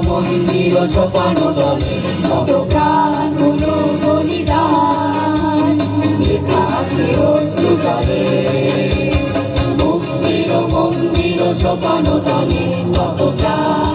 মন্দির সোপান তলে কত প্রাণ হলো বলিদান, লেখা আছে অশ্রু জলে। মুক্তির মন্দির সোপান তলে কত প্রাণ